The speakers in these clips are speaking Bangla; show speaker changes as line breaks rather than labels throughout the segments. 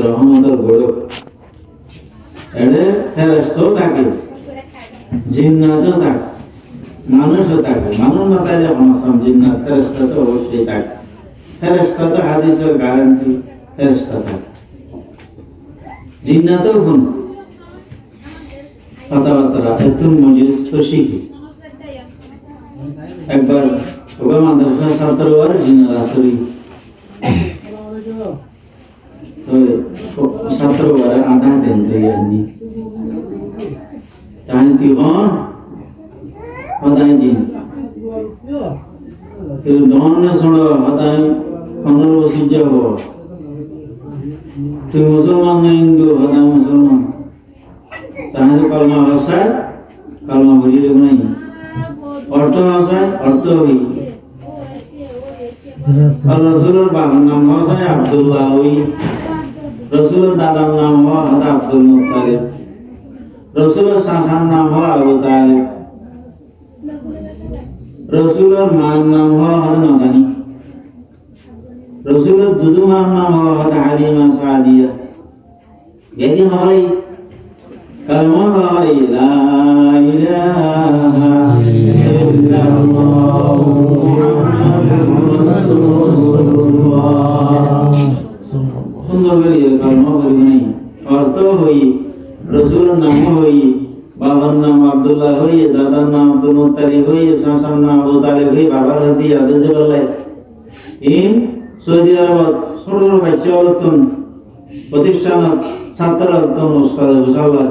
রহমতের গড়ক এড়ে ফেরেশতাও থাকে, জিন্নাতও থাকে, মানুষও থাকে। মানুষ না তাইলে হমাসাম জিন্নাত, ফেরেশতা তো অবশ্যই থাকে। ফেরেশতা তো হাদিসের গ্যারান্টি, ফেরেশতা থাকে। জিন্নাতও গুণ কথাবার্তা এতুন মজলিস তো শিখি। একবার ওগা মাদ্রাসা ছাত্র আর জিন্নাত আসরি ছাত্র বারে আধা দেন তো ইয়ানি তাই জীবন হদাই জিন তুই ডন শুনো হদাই 15 বছর যাব তুই মুসলমান না হিন্দু হদাই মুসলমান তাই তো কলমা ভাষায় কলমা বলি দেব নাই অর্থ ভাষায় অর্থ হই আর রসুলের বাবার নাম ভাষায় আব্দুল্লাহ হই, রসুলের দাদার নাম হওয়া হাদা আব্দুল মুত্তালিব, রসুলের শাসার নাম হওয়া আবু তালিব, রসুলের মার নাম হওয়া হাদা নাজানি, রসুলের দুদুমার নাম হওয়া হাদা হালিমা সাদিয়া। এটি হওয়াই কালমা হওয়াই লা ইলাহা ইল্লাল্লাহ মুহাম্মাদুর রাসূলুল্লাহ। সুন্দর করে কালমা করি নাই, অর্থ হই রসুলের নাম হই, বাবার নাম আব্দুল্লাহ হই, দাদার নাম আব্দুল মুত্তালিব হই, শাসার নাম আবু তালিব হই। বাবার হাতে আদেশে বললে ইন সৌদি আরবত ছোট ছোট বাচ্চা হতন প্রতিষ্ঠানত ছাত্র হতন ওস্তাদ বুঝাল্লাহ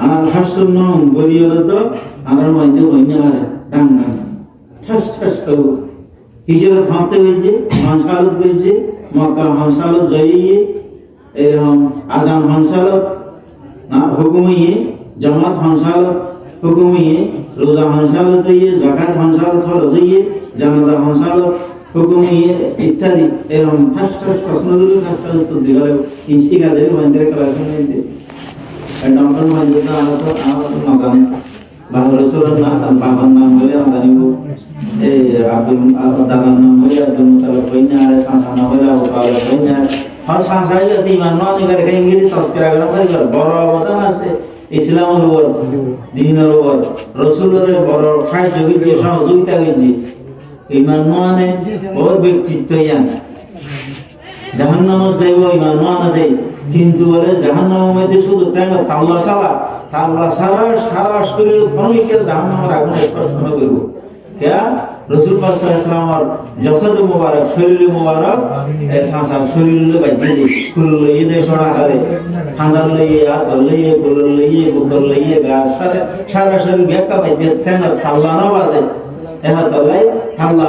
আর হাসুন নাম গড়িয়ে তো আমার মধ্যে বইনে পারে ডাং ডাং ঠাস ঠাস করব হিজরত ভাবতে হয়েছে, হাঁসালত হয়েছে, মক্কা হাঁসালত জয়িয়ে এরকম আজান হাঁসালত না হুকুমিয়ে, জামাত হাঁসালত হুকুমিয়ে, রোজা হাঁসালত হইয়ে, যাকাত হাঁসালত ফরজ হইয়ে, জানাজা হাঁসালত হুকুমিয়ে ইত্যাদি এরকম ঠাস ঠাস প্রশ্নগুলো ঠাস ঠাস উত্তর দিলে শিক্ষাদের মন্দিরে কালেকশন হয়েছে। ডক্টর মন্দির তো আমার না জানে বাবা রসুলের না বাবার নাম বলে জানিব, এই আব্দুল দাদার নাম বলে আব্দুল মুতালিব কইনা আর শাসা নাম বলে আবু তালিব কইনা আর শাসাই যদি ইমান না নিগার কে ইংরেজি তস্করা করে করে বড় অবদান আছে ইসলামের উপর, দ্বীনের উপর, রসুলের বড় সাহায্য হয়েছে, সহযোগিতা হয়েছে। ইমান মানে ওর ব্যক্তিত্ব ইয়ান জাহান্নামে যাইব ইমান মানে দেয়, কিন্তু বলে জাহান্নামের মধ্যে শুধু তাল্লা ছাড়া সারা শরীর অনেকে জাহান্নামের আগুন স্পর্শ করব কে রসুল পাক সাল্লাল্লাহু আলাইহি ওয়াসাল্লাম জসদ মুবারক শরীর মুবারক সাসার শরীর বাজিয়ে দে ফুল লইয়ে দে সোনা করে খান্দার লইয়ে হাত লইয়ে ফুল লইয়ে বুকর লইয়ে গাছ সারা শরীর বেকা বাজিয়ে ঠেঙ্গা তাল্লা না বাজে এহা তাল্লাই তাল্লা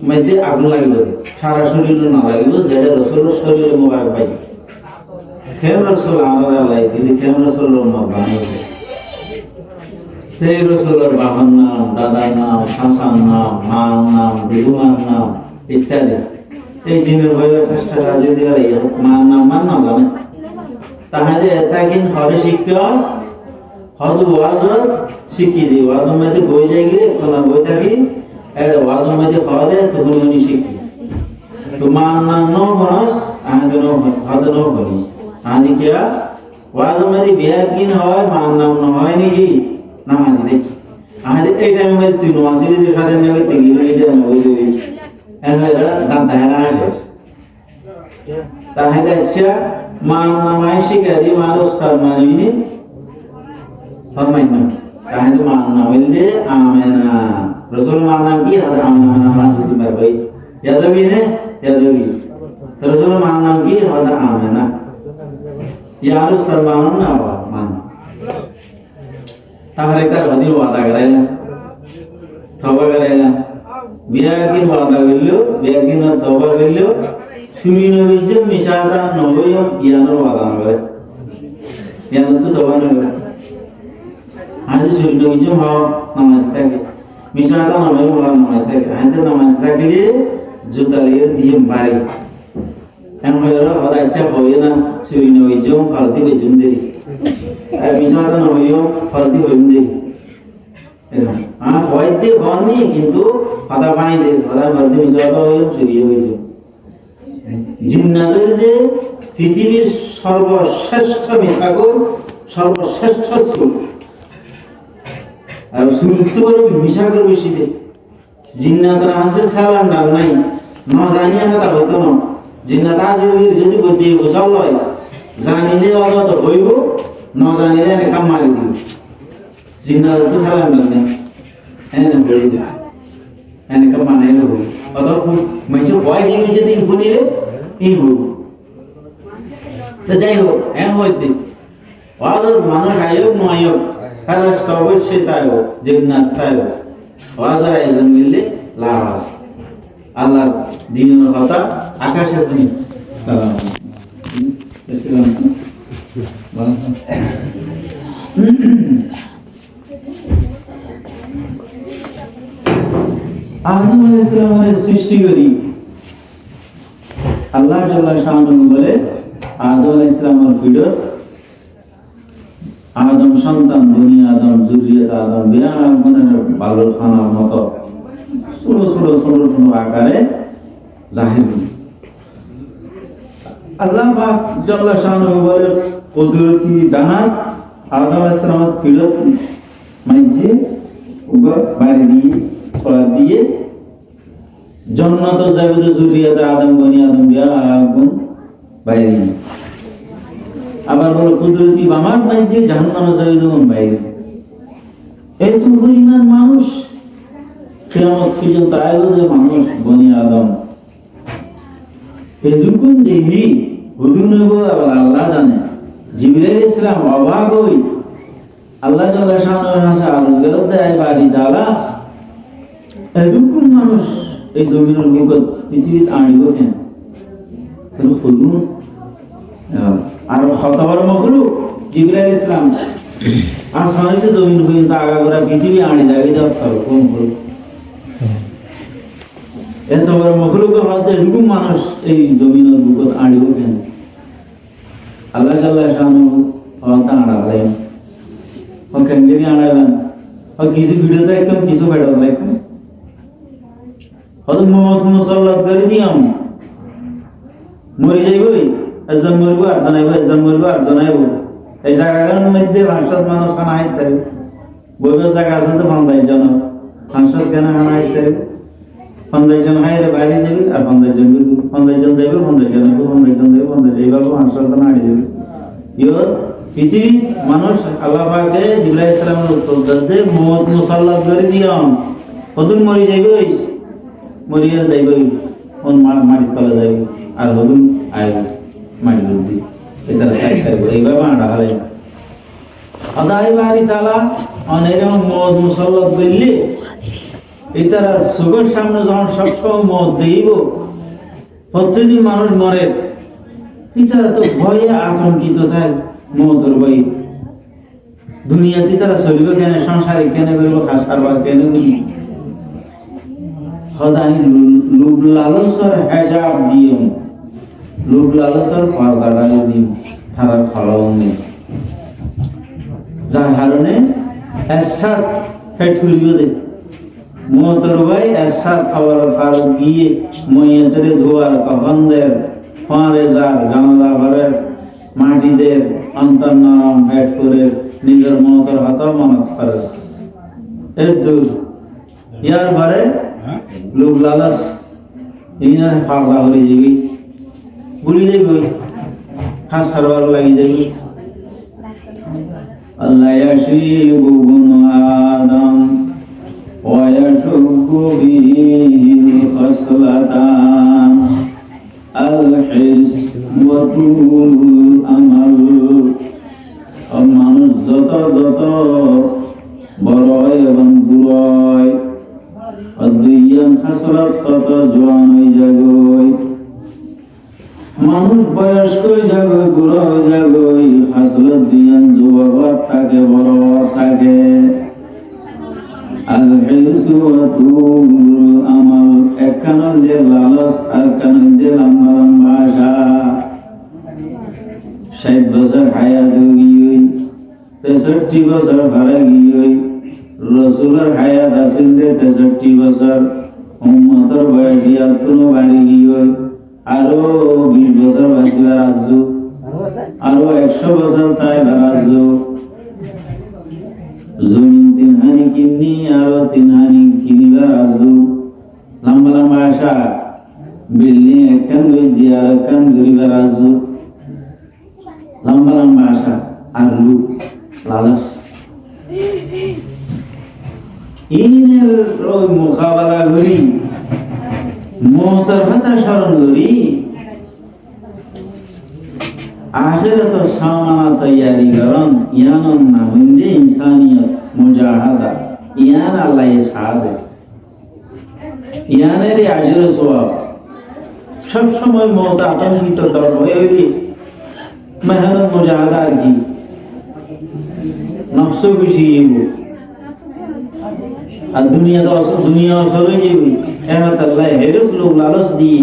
মধ্যে আগুন লাগিব, সারা শরীর না লাগিব, যেটা রসুলের শরীর মুবারক পাই খেম রসুল আমার আল্লাহ দিদি খেম রসুলের মা বানিয়েছে। সেই রসুলের বাবার নাম, দাদার নাম, শাসার নাম, মার নাম, দিগুমার নাম ইত্যাদি এই জিনের ভাইয়ের চেষ্টা কাজে দেওয়ার মার নাম জানে তাহলে এথাকিন হরে শিক্ষক হদ ওয়াজত শিখি দি ওয়াজের মধ্যে বই যাই গিয়ে কোন বই থাকি ওয়াজের মধ্যে হদে তুমি উনি শিখি তোমার নাম ন বনস আমাদের হদ ন বনি আদি কিয়া ওয়াজের মধ্যে বিয়াকিন হয় মার নাম ন হয় নাকি না মানি দেখি আমাদের এই টাইমের মধ্যে তুই নোয়াশিরিদের সাথে নেবে তেগি লই যায় না ওই দেবি এরা দাঁত দায়রা আসে তাহলে আচ্ছা মার নামায় শিখা দি মার ওস্তাদ মানিনি ফরমাইন তাহলে মার নাম বললে আমেনা রসুল মার নাম কি আর আমেনা মার দুটি বার ভাই ইয়াদবি নে ইয়াদবি তো রসুল মার নাম কি আর আমেনা ইয়ার ওস্তাদ মানন না মান তাহলে তার অধীন ওয়াদা করাইলা তওবা করাইলা বিয়াকিন ওয়াদা করলো বিয়াকিন তওবা করলো চুরি নইছে মিশাদা নয় ইয়ানোর ওয়াদা না করে ইয়ানো তো তওবা না করে আজ চুরি নইছে হাও নামাজ থাকে মিশাদা নয় ওয়াদা নামাজ থাকে আজ নামাজ থাকলে জুতালিয়ে দিয়ে বাড়ি এমন হলো ওরা ইচ্ছা হয় না চুরি নইছে ফালতু কিছু দেই আর মিশাদা নয় ফালতু হইন্দে এরকম আর হয়তো হননি কিন্তু আদা পানি দে আদা ফালতু মিশাদা হই চুরি হইছে জিন্নাতের যে পৃথিবীর সর্বশ্রেষ্ঠ মিশাগর, সর্বশ্রেষ্ঠ সুর, আর সুরুত্ব বড় মিশাগর বেশি দে জিন্নাতের আছে সালাম ডাল নাই ন জানিয়ে কথা হইতো না। জিন্নাত আছে যদি বদি গোসাল হয় জানিলে অগত হইব, ন জানিলে কাম মারি দিব। জিন্নাত তো সালাম ডাল নাই হ্যাঁ বলবো হ্যাঁ কাম মানাই দেব অত মানুষ ভয় লেগে যদি শুনিলে এই হইব। তো যাই হোক হ্যাঁ হইতে ওয়াজত মানুষ আয়োগ নয়োগ খারাপ অবশ্যই তাই হোক জিন্নাত তাই হোক ওয়াজের আয়োজন মিললে লাভ আছে। আল্লাহর দিনের কথা আকাশের দিন আদম আলাইহিস সালামের সৃষ্টি করি আল্লাহ তাআলা শাআনুহু বলে আদম আলাইহিস সালামের ভিতর আদম সন্তান বনি আদম যুরিয়াত আদম বিরাট বালুর খানার মতো ছোট ছোট ছোট ছোট আকারে জাহির হয়েছে। আল্লাহ পাক জাল্লা শাআনুহু বলে কুদরতি জান্নাত আদম আলাইহিস সালামের ভিতর মাইজে উপর বাইরে দিয়ে ছড়া দিয়ে জান্নাত যাবে যুরিয়াত আদম বনি আদম বিরাট বাইরে দিয়ে আবার বলো কুদরতি বামার বাইরে জাহান্নামে যাবে যেমন বাইরে। এত পরিমাণ মানুষ কিয়ামত পর্যন্ত আইলো যে মানুষ বনি আদম এরকম দেখি হুদুন আবার আল্লাহ জানে। জিবরাইল ইসলাম অবাক হই আল্লাহ জাল্লা শাআনুহু হাসা আরজ গরত দেয় বাড়ি দালা এরকম মানুষ এই জমিনের বুকে পৃথিবীতে আনিব কেন তাহলে হুদুন আর খতবার মখলুক জিবরাইল ইসলাম আসমানিতে জমিন পর্যন্ত আগাগোড়া পৃথিবী আনি যাবে কম হল এত বড় মখলুক হয়তো এরকম মানুষ এই জমিনের বুকত আনিব কেন আল্লাহ জাল্লা শাআনুহু হয়তো আড়ালেন ও কেঙ্গেরি আড়াবেন ও কিছু ভিডিওতে একদম কিছু বেড়াতে দেখুন হয়তো মত মুসল্লাত করে দিয়াম মরে যাইবই একজন মরব আর জানাইব একজন মরব আর জানাইব এই জায়গাগুলোর মধ্যে 500 মানুষ খানা হাইতে পারবে বইবের জায়গা আছে তো 50 জন 500 কেন খানা হাইতে পারবে 50 জন হাইরে বাইরে যাবে আর 50 জন 50 জন যাবে 50 জন 50 জন যাবে 50 এইভাবে 500 জন হাইরে যাবে ইও পৃথিবী মানুষ আল্লাহ পাকে জিবরাইল ইসলামের উত্তর দেতে মত মুসাল্লাত করে দিয়াম কতদিন মরি যাইবে মরিয়া যাইবে কোন মাটির তলে যাইবে আর হদুন আইবে মাটি দুধি এটা তাই করব এইভাবে আড়া হালে আদাই বাড়ি তালা অনেরম মদ মুসল্লাত বললে এটারা সুগর সামনে যখন সবসময় মদ দেইব প্রতিদিন মানুষ মরে এটারা তো ভয়ে আতঙ্কিত থাকে মতের ভয়ে দুনিয়াতে তারা চলিবে কেন সংসারে কেন করবো খাস কারবার কেন সদাই লোভ লালসর হেজাব দিও লোভ লালসর পর্দাটা দিও তারা খাওয়াও নেই যার কারণে একসাথ ঠুরিও দে মতর ভাই একসাথ খাবার ফার গিয়ে মইয়াতের ধোয়ার কখনদের ফাঁড়ে যার গামলা ঘরের মাটিদের অন্তর নরম ফ্যাট করে নিজের মতর হাত মানত করে এর দূর ইয়ার বারে লোভ লালস ইনার ফাঁকা হয়ে যাবি বুড়ি যাবি হাঁস হারবার লাগি যাবি আল্লাহ ইয়াশিবু বুনু আদম ওয়া ইয়াশুবু বিহি খাসলাতান আল হিস ওয়া তুল আমাল মানুষ যত যত বড় হয় এবং বুড়ো হয় অদ্বৈয়ান হাসরাত তত জোয়ান হয়ে যাগই মানুষ বয়স্ক হয়ে যাগই বুড়ো হয়ে যাগই হাসরাত দিয়ান যুবক থাকে বড় থাকে আল হিসু ওয়া তুল আমাল এক কানন্দের লালস আর কানন্দের লম্বা লম্বা আশা 60 বছর হায়াত গিয়ে 63 বছর ভাড়া গিয়ে রসুলের হায়াত আসেন 63 বছর উম্মতের বয়স ইয়াতুনো বাড়ি গিয়ে আরো 20 বছর বাঁচবে রাজ্য, আরো 100 বছর তাই রাজ্য, জমিন 3 হানি কিনি আরো 3 হানি কিনিবার রাজ্য, লম্বা লম্বা আশা বিল্ডিং একখান গইছি আর একখান গরিবার রাজ্য, লম্বা লম্বা আশা আর লুক লালস ইনের ওই মোকাবেলা করি মৌতের কথা স্মরণ করি আখিরাত সামানা তৈয়ারি করন ইয়ানন নামিন্দে ইনসানিয়ত মুজাহাদা ইয়ান আল্লাহ সাদে ইয়ানের আজর সওয়াব সব সময় মৌত আতঙ্কিত ডর হয়ে হইলি মেহনত মুজাহাদা আর কি নফস খুশি আর দুনিয়া তো দুনিয়া আসলে যাবি এমত আল্লাহ হেরস লোক লালস দিয়ে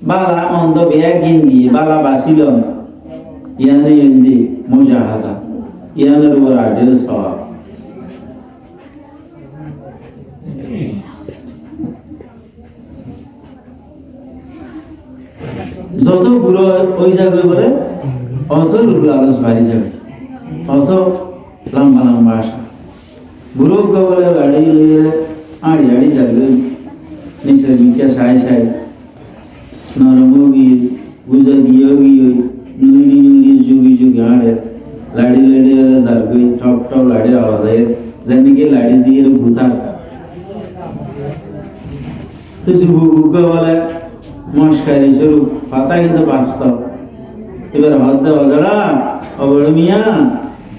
বালা মন্দ বেয়াগিন দিয়ে বালা বাসিল ইয়ানে ইন্দি মুজাহাদা ইয়ানের উপর আজের সওয়াব যত বুড়ো পয়সা করে বলে অত লোক লালস বাড়ি যাবে অত লম্বা লম্বা আশা বুড়ো বলে গাড়ি আড়ি আড়ি যাবে নিচের বিচা সাই সাই নরম গিয়ে বুঝা দিয়ে গিয়ে নুনি নুনি যুগি যুগি আড়ে লাড়ি লাড়ি যাবে টপ টপ লাড়ির আওয়াজ হয় জানি কি লাড়ি দিয়ে ভূতার তো যুবক বলে মস্কারি স্বরূপ পাতা কিন্তু বাস্তব এবার হাত দেওয়া যারা অবড় মিয়া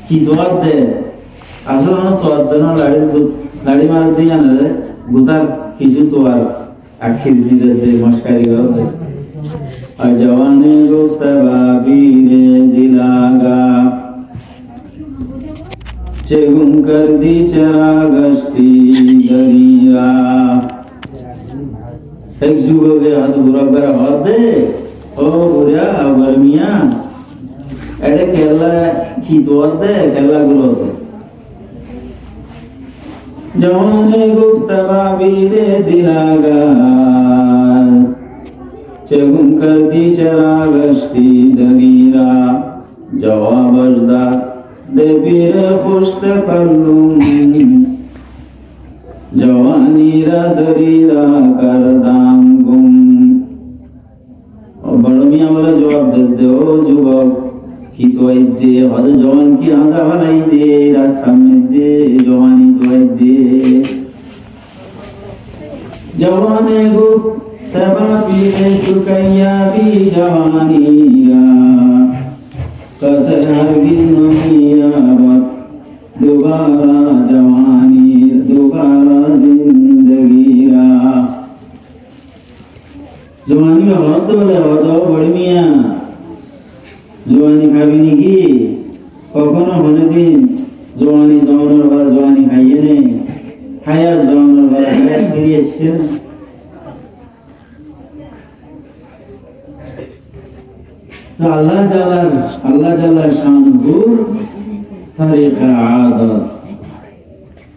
কি তোয়ার দে আসলে তোয়ার দেন লাড়ি মার দিয়ে আনে রে গুতার কিছু তোয়ার আখির দিলে দে মস্কারি করে দে আর জওয়ানে গুপ্তবাবীরে দিলাগা চেগুম কর দি চরাগস্তি গরিরা এক যুবকে হাত বুড়াবার হাত দে ও বুড়া আবার মিয়া এটা কেলা কি তোয়ার দে কেলা গুলো দে জওয়ানে গুপ্তবাবীরে দিলাগা চেগুম কর দি চরাগস্তি দরিরা জওয়াবজদা দেবীর খুশত করলুম জওয়ানিরা দরিরা করদাম গুম বড় মিয়া বলে জবাব দে ও যুবক কি তোয়াই দে হদ জওয়ান কি আজা ভালাই দে রাস্তা মে দে জওয়ানি তোয়াই দে জওয়ানে গো তবাবিরে চুকাইয়া বি জওয়ানিরা কসে হরগিজ নমিয়াবত দুবারা জওয়ানির দুবারা জিন্দগিরা জওয়ানি হদ বলে হদ বড় মিয়া জওয়ানি খাবি নাকি কখনো মনে দিন জওয়ানি জওয়ানোর বার জওয়ানি খাইয়ে নে খাইয়া জওয়ানোর বার খাইয়া ফিরে এসছে না তো আল্লাহ জালার শান গুর তারিকা আদত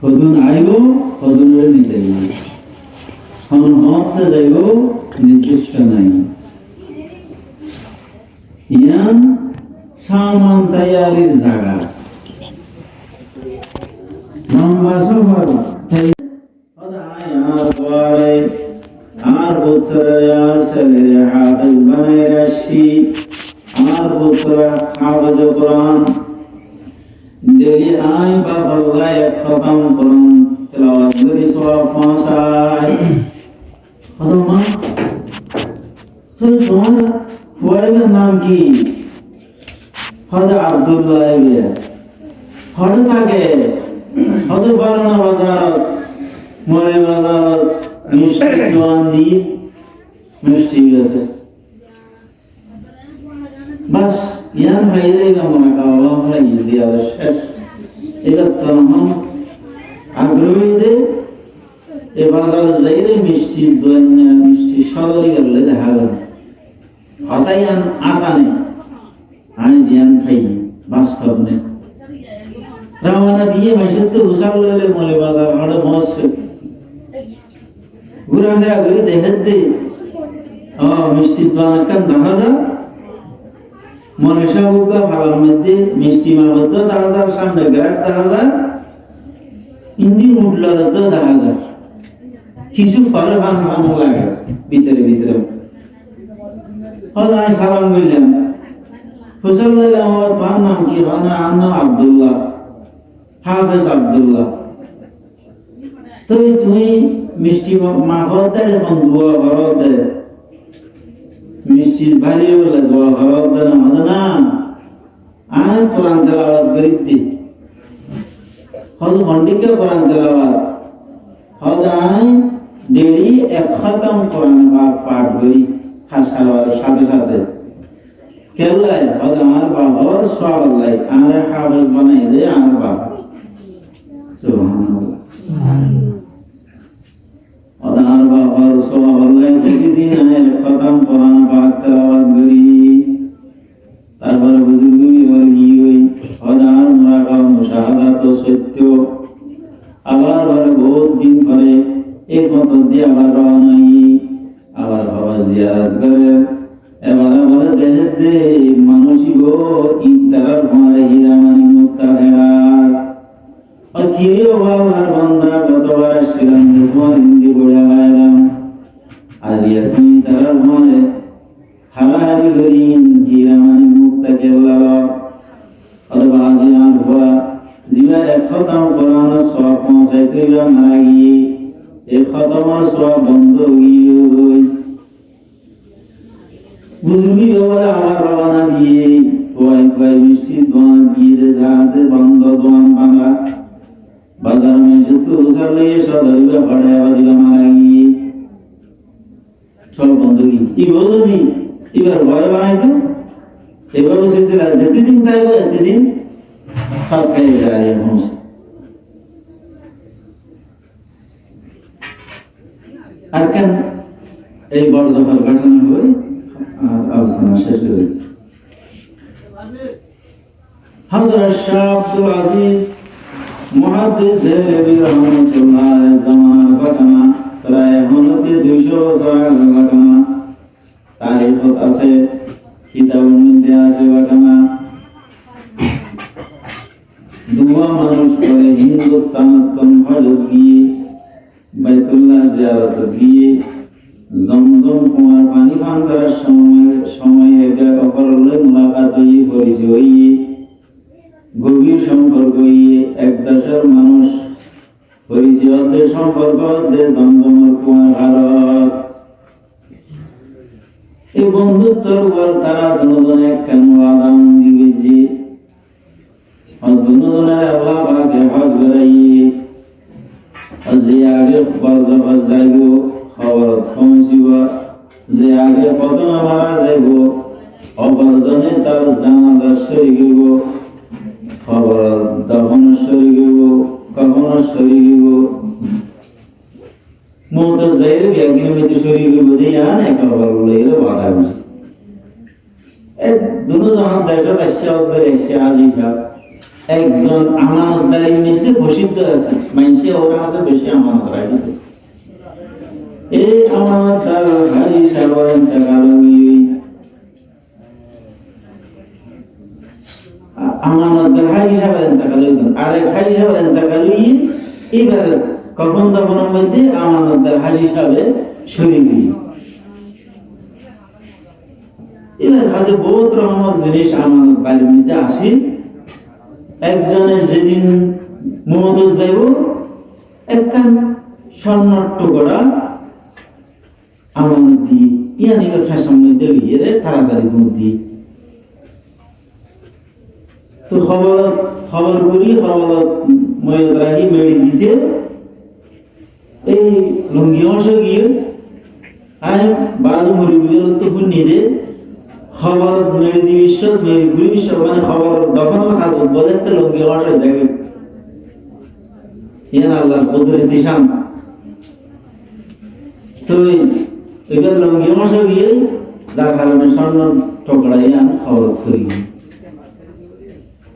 হদুন আইব হদুনের নিতে হন হতে যাইব নির্দিষ্ট নাই ইয়ান সামান তৈয়ারির জায়গা লম্বা সফর আর পুত্রের আর ছেলের হাফেজ বানাই রাখছি আর পুত্র হাফেজ কোরআন ডেলি আই বাপ আল্লাহ এক খতম করুন তেলাওয়াত করি সওয়াব পৌঁছায় হতো মা তো তোমার ফুয়ারের নাম কি হয়তো আব্দুল্লাহ হয়তো থাকে হয়তো বারানা বাজার মনে বাজার মিষ্টি দোয়ান দিয়ে মিষ্টি গেছে বাস ইয়ান ভাইরে মনে খাওয়া আমরা ইজি আর শেষ এবার তো আগ্রহী দে এ বাজার যাইরে মিষ্টি দোয়ান মিষ্টি সদরি গেলে দেখা গেল হতাই আশা নেই আমি জিয়ান খাই বাস্তব নেই রাওয়ানা দিয়ে মাইসের তো উসাল লইলে মলে বাজার আড়ে মহস ঘুরাফেরা করে দেখে দে মিষ্টির দোকান একখান দেখা যায় মনীষা বুকা ভালোর মধ্যে মিষ্টি মাবদ্ধ দেখা যায় সামনে গ্রাহক দেখা যায় হিন্দি মুডলার দেখা যায় কিছু ফলে ভাঙ ভাঙ লাগে ভিতরে ভিতরে আমি সালাম করলাম ফসল নিলাম আমার নাম কি আমার নাম আব্দুল্লাহ হাফেজ আব্দুল্লাহ তুমি মিষ্টি মাখত দেয় এখন দোয়া ভরত দেয় মিষ্টি ভারী বলে দোয়া ভরত দেয় না হতো না আমি কোরআন তেলাওয়াত করি দি হয়তো খন্ডিকে কোরআন তেলাওয়াত হয়তো আমি ডেলি 1 খতম কোরআন পাঠ করি খাস খাওয়ার সাথে সাথে কেল্লায় হয়তো আমার বাবার সব আল্লাহ আমার হাফেজ বানাই দেয় আমার বাবা সুবহানাল্লাহ আমার বাবার সব আল্লাহ প্রতিদিন আমি 1 খতম কোরআন পাঠ তেলাওয়াত করি তারপরে বুজুর্গি বলি ওই হদার মুরাকা মুশাহাদাত সত্য আবার পরে বহুত দিন পরে এই ফটো দিয়ে আবার রওনা আবার বাবা জিয়ারত করে এবারে বলে দেশের দে মানুষই গো ইন্তারার ভরে হীরামানি মুক্তা ভেড়ার আর কিরিও বাবার বান্দা কতবার আসছিলাম তোমার হিন্দি পড়ে আলাইলাম আজিয়া তুমি তারার ভরে হারাহারি করিন হীরামানি মুক্তা কেল্লার অথবা আজিয়ান ভরা জিবা 1 খতম কোরআনের সওয়াব পৌঁছাইতে মারা গিয়ে 1 খতমের সওয়াব বন্ধ গিয়ে বুজুর্গি বাবারা আমার রওনা দিয়ে তোয়াই মিষ্টি দোয়ান দিয়ে যাতে বন্ধ দোয়ান ভাঙা বাজার মেশে তো উসালে সদরিবা ভাড়া দিবা মারা গিয়ে সব বন্ধ গিয়ে এই বলদি এবার ভয় বানাইতো এভাবে সিলসিলা যেদিন থাকবে এতদিন সাত খাই যায় মানুষ আর কেন এই বড় জফর ঘটনা হয়ে আলোচনা শেষ হয়ে হযরত শাহ আব্দুল আজিজ মুহাদ্দিস দেহলভী রাহমাতুল্লাহ জামানার ঘটনা প্রায় 200 বছর আগের ঘটনা তারিখত আছে কিতাবের মধ্যে আছে ঘটনা দুয়া মানুষ করে হিন্দুস্তানত হজরত গিয়ে বাইতুল্লাহ জিয়ারত গিয়ে জমজম কুয়ার পানি পান করার সময় একে অপরলে মুলাকাত হয়ে পরিচয় হয়ে গভীর সম্পর্ক হয়ে এক দেশের মানুষ পরিচয় সম্পর্ক জমজমের কুয়ার ভারত এই বন্ধুত্বর উপর তারা দুজনে একখান আদাম দিয়েছে দুজনের আল্লাহ পাকে হজ করাইয়ে যে আগে বরজফর যাইব খবরত পৌঁছিব যে আগে প্রথমে মারা যাইব অপরজনে তার জানাজা শরীক হইব খবরত দফন শরীক হইব কখনো শরীক হইব মৌত যাইরে ব্যাগির মধ্যে শরীক হইব দিয়ে আনে খবর লইলে বাধা বুঝি এই দুনো যখন দেশত আসছে আসবে এসে আজি সাহেব একজন আমানতদারির মধ্যে প্রসিদ্ধ আছে মানুষে ওরা আছে বেশি আমানত রাখি এই আমানতদার হাজি সাহেবের ইন্তেকাল হই আমানতদার হাজি সাহেবের ইন্তেকাল হই আরেক হাজি সাহেবের ইন্তেকাল হই এবার কখন দফনের মধ্যে আমানতদার হাজি সাহেব শরীক হই এবার কাছে বহুত রকমের জিনিস আমানত বাড়ির মধ্যে আসে একজনের যেদিন মমত যাইব একখান স্বর্ণর টুকরা আমানত দিয়ে ইয়ানিকে ফ্যাশন মধ্যে লিয়ে রে তাড়াতাড়ি দুধ দিয়ে তো খবর করি খবর ময়ত রাখি মেড়ি দিতে এই লুঙ্গি অংশ গিয়ে আয় বাজু মরি বিগল তো শুনি দে খবর মেরে দি বিশ্ব মেরে গুলি বিশ্ব মানে খবর দফন কাজ বলে একটা লঙ্গি অংশ জায়গা ইয়ান আল্লাহর কুদরতি শান তো এবার লঙ্গি অংশ গিয়ে যার কারণে স্বর্ণ টুকরা ইয়ান খবর করি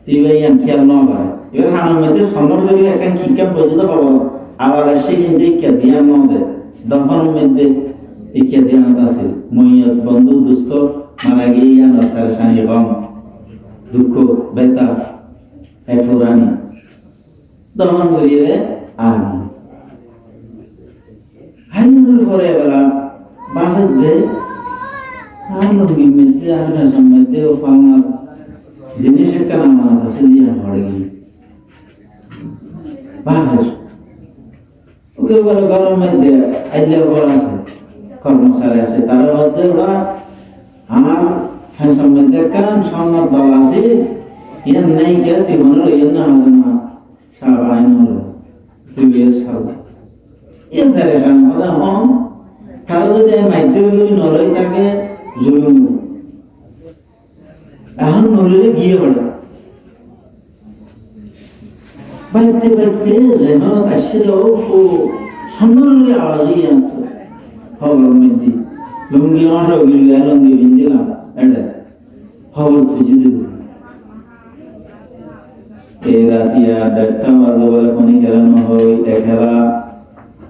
তিবে ইয়ান খেয়াল না পারে এবার খানোর মধ্যে স্বর্ণ করি একখান খিকা পর্যন্ত খবর আবার আসে কিন্তু কে দিয়া ন দে দফনের মধ্যে ইকে দিয়ানত আছে মইয়ত বন্ধু দুস্থ মারা গিয়ে ইয়ানত তার সানি কম দুঃখ বেতা এঠোরানি দমন করিয়ে আর হাইনুর ঘরে বেলা বাফের দে আর লঙ্গি মেতে আর নাসাম মেতে ও ফামার জিনিস একটা নামানত আছে দিয়া ঘরে গিয়ে বাফের ওকে বলে গরম মেতে আইলে বড় আছে কর্মচারী আছে তারা মধ্যে ওরা আর ফ্যাশন মধ্যে কান সামনের দল আছে ইয়ার নেই কে তুই মনে ইয়ে না হবে না সব আইন হলো তুই বিয়ে সব এ ফেরেশান কথা হন তারা যদি মাইদ্যে করি নলই তাকে জুলুম এখন নললে গিয়ে পড়ে বাইতে বাইতে যেমন আসছে ও সম্মানের আওয়াজই আনতো খবর মধ্যে লুঙ্গি মাসা গিয়ে লুঙ্গি বিন্দিলাম এটা খবর খুঁজে দেব এই রাতিয়া 1:30 বাজে বলে কোনি কেরানো হয় একেরা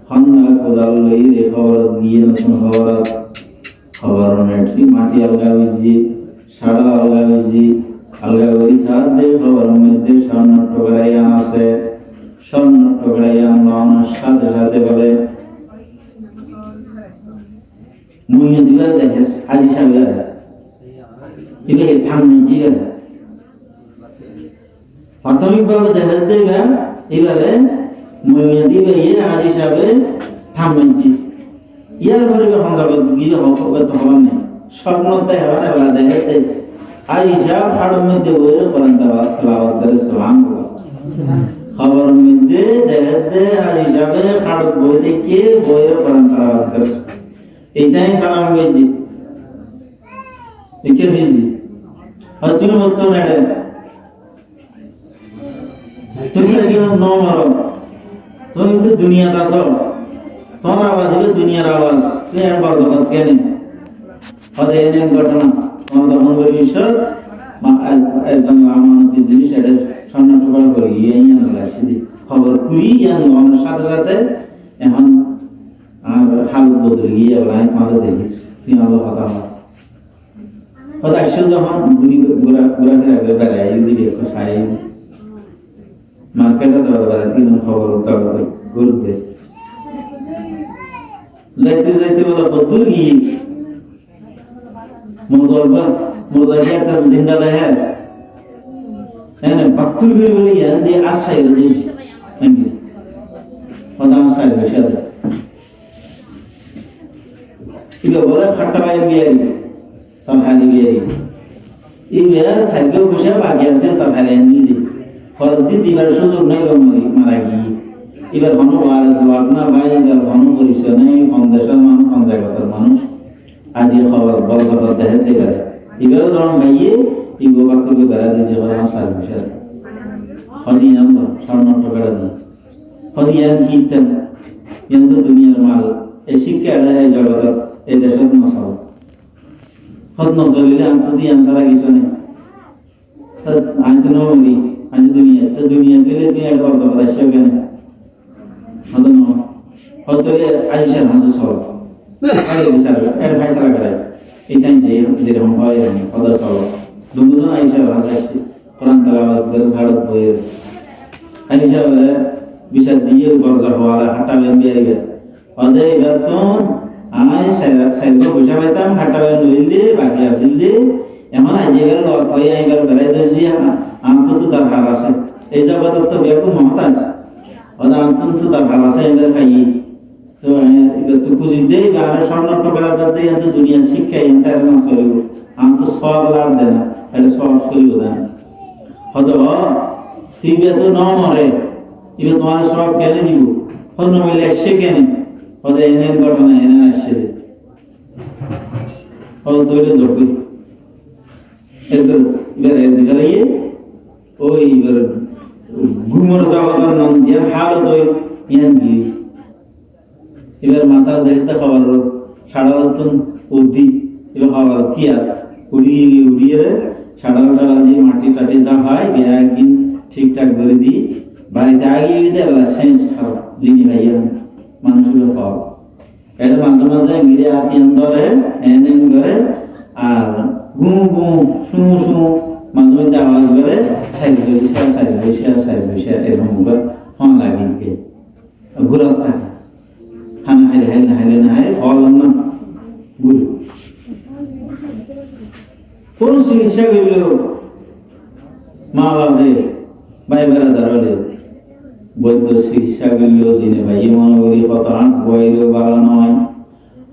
হন্না কোদাল লই রে খবর গিয়ে নতুন খবর নেটলি মাটি আলগা হইজি সাড়া আলগা হইজি আলগা হই সাত দে খবর মধ্যে স্বর্ণ টুকরাইয়া আছে স্বর্ণ টুকরাইয়া মাওনার সাথে সাথে বলে মুইয়া দিবার দেখে আজি সাহেব ইবে ঠান্ডা জিগার প্রাথমিকভাবে দেখা দেবে এবারে মুইয়া দিবে আজি সাহেব ঠান্ডা ইয়ার ঘরে হন্দাবাদ গিয়ে হবে তো হবার নেই স্বপ্ন দেখাবার এবার দেখে আজি সাহেব হাড়ের মধ্যে বইয়ের কোরআন তেলাওয়াত করে সালাম খবর মধ্যে দেখে আজি সাহেব হাড়ের বই থেকে বইয়ের কোরআন তেলাওয়াত করে এইটাই সালাম গেছি একে ভিজি আর তুমি বলতো না তুমি একদম নমর তুমি তো দুনিয়াতে আছো তোমার আওয়াজ হবে দুনিয়ার আওয়াজ তুমি একবার জগৎ কেন হতে এনে ঘটনা তোমার দমন করি ঈশ্বর একজন আমানতি জিনিস এটা সামনে টুকরা করি এই আসি খবর কুড়ি আমার সাথে সাথে এখন আর হালত বদলে গিয়ে আমি তোমাদের দেখিস তুই আলো কথা হয়তো আসছে যখন ঘোরাফেরা বেড়াই ভিডিও সাই মার্কেটে তো বেড়াতে খবর ঘুরতে যাইতে যাইতে বলে কদ্দুর গিয়ে মুর্দা কি একটা জিন্দা দেখে হ্যাঁ বাক্কুর ঘুরে বলে ইয়ান দিয়ে আশাই দিস নাকি কথা আশাই বসে ইলো বলে খাট্টা বাইরে বিয়ারি তরকারি বিয়ারি এই বিয়ার সাইকেল বসে বাকি আছে তরকারি আনি দি ফরদি দিবার সুযোগ নাই মারা গিয়ে এবার ঘন বার আছে আপনার ভাই এবার ঘন পরিচয় নেই কম দেশের মানুষ কম জায়গার মানুষ আজ খবর বল খবর দেখে দেবে এবারও যখন ভাইয়ে এই গোবাক করে বেড়া দিচ্ছে সার বসে হদি জানতো স্বর্ণ বেড়া দিই হদি ইয়ান কিনতেন কিন্তু দুনিয়ার মাল এই শিক্ষা এই জগতের এই দেশের নচল হত নচলিলে আন্তর্জাতিক আনসারা কিছু নেই আনতে নমরি আজ দুনিয়া তো দুনিয়া দিলে তুই একটা বলতে পারো সে কেন হত ন হতে আইসার হাসে চল বিচার এটা ফাইসলা করে এইটাই যে যেরকম হয় এরকম হত চল দুজন আইসার হাসে কোরআন তেলাওয়াত করে ভারত বইয়ের আইসা বিচার দিয়ে গরজা হওয়ালা হাঁটা বেরিয়ে হদে এবার তো আমি সাইকেল পয়সা পাইতাম হাঁটা নইল দিয়ে বাকি আসিল দিয়ে এমন আজি এবার লগ হয়ে এবার বেড়াই ধরছি আন্তত তার হার আছে এই জগতের তো বেরকম মহতাজ ওটা আন্তত তার হার আছে এবার খাই তো এবার তো খুঁজি দেই আর স্বর্ণ টুকরা দিতে এত দুনিয়া শিক্ষা এনতে না চলিব আমি তো সব লাভ দেয় না এটা সব চলিব না হয়তো তুই তো ন মরে এবার তোমার সব কেনে দিব অন্য মিলে আসছে কেনে হয়তো এনে ঘটনা এনে আসছে হয়তো তৈরি জপি এবার এদিকে লাগিয়ে ওই এবার ঘুমোর যাওয়ার নাম দিয়ে হালত ওই ইয়ান গিয়ে এবার মাথা দেখতে খাবার সাড়া নতুন উদ্দি এবার খাবার তিয়ার উড়িয়ে সাড়া টাড়া দিয়ে মাটি টাটি যা হয় বিয়া একদিন ঠিকঠাক করে দিই বাড়িতে আগিয়ে দিতে এবার সেন্স খাও জিনি ভাইয়া মানুষগুলো খাওয়া এটা মাঝে মাঝে গিরে আতিয়ান ধরে এন করে আর গু গু শু শু মাঝে মাঝে আওয়াজ করে সারি বৈশা এরকম করে ফোন লাগিয়ে ঘুরাত থাকে হানা হাইলে ফল না গুরু কোন চিকিৎসা করল মা বাপে ভাই বেড়াদার হলে বৈদ্য চিকিৎসা করল যিনি ভাই মনে করি কত আঁক বইলেও ভালো নয়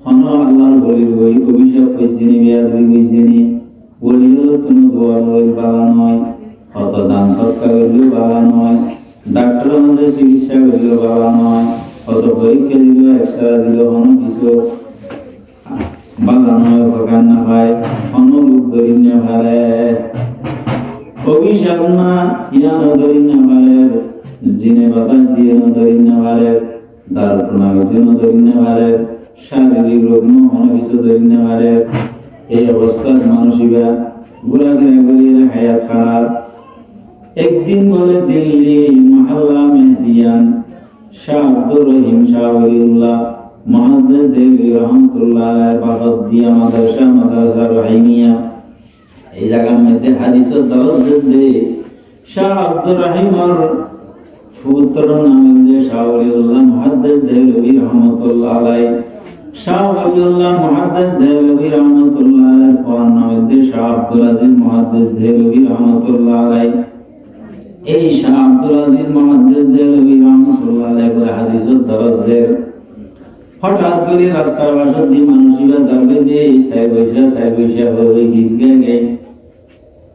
হন আল্লাহর বলির বই অভিশাপ হয়েছিনি বিয়াদ হয়েছিনি বলি হলো তুমি দোয়ার বই ভালো নয় কত দান সৎকার করলেও ভালো নয় ডাক্তার আমাদের চিকিৎসা করলেও ভালো নয় কত পরীক্ষা দিল এক্সরা দিল হন কিছু ভালো নয় উপকার না হয় হন লোক ধরিন্য ভারে অভিশাপ না ইয়ানো ধরিন্য ভারে জিনে বাতাস দিয়ে ধরিন্য ভারে দার প্রণাগত ধরিন্য ভারে শারীরিক রোগ হন কিছু ধরিন্য ভারে এই অবস্থার মানসিকা ঘোরাঘুরা করিয়ে হায়াত খারাপ একদিন বলে দিল্লি মহল্লা মেহদিয়ান শাহ আব্দুর রহিম শাহ ওলিউল্লাহ মুহাদ্দিস দেবী রহমাতুল্লাহ আলাইহি বাগদ দিয়া মাদ্রাসা রহিমিয়া এই জায়গার মধ্যে হাদিসের দরজ দে শাহ আব্দুর রহিমর পুত্র নাম দে শাহ ওলিউল্লাহ মুহাদ্দিস দেবী রহমাতুল্লাহ আলাইহি শাহ ওলিউল্লাহ মুহাদ্দিস দেবী রহমাতুল্লাহ আলাইহি পর নাম দে শাহ আব্দুল আজিজ মুহাদ্দিস দেবী রহমাতুল্লাহ আলাইহি এই শাহ আব্দুল আজিজ মুহাদ্দিস দেবী রহমাতুল্লাহ আলাইহি হাদিসের দরজ দে হঠাৎ করে রাস্তার পাশে দিয়ে মানুষরা যাবে যে সাই বৈশা হয়ে গীত গায়ে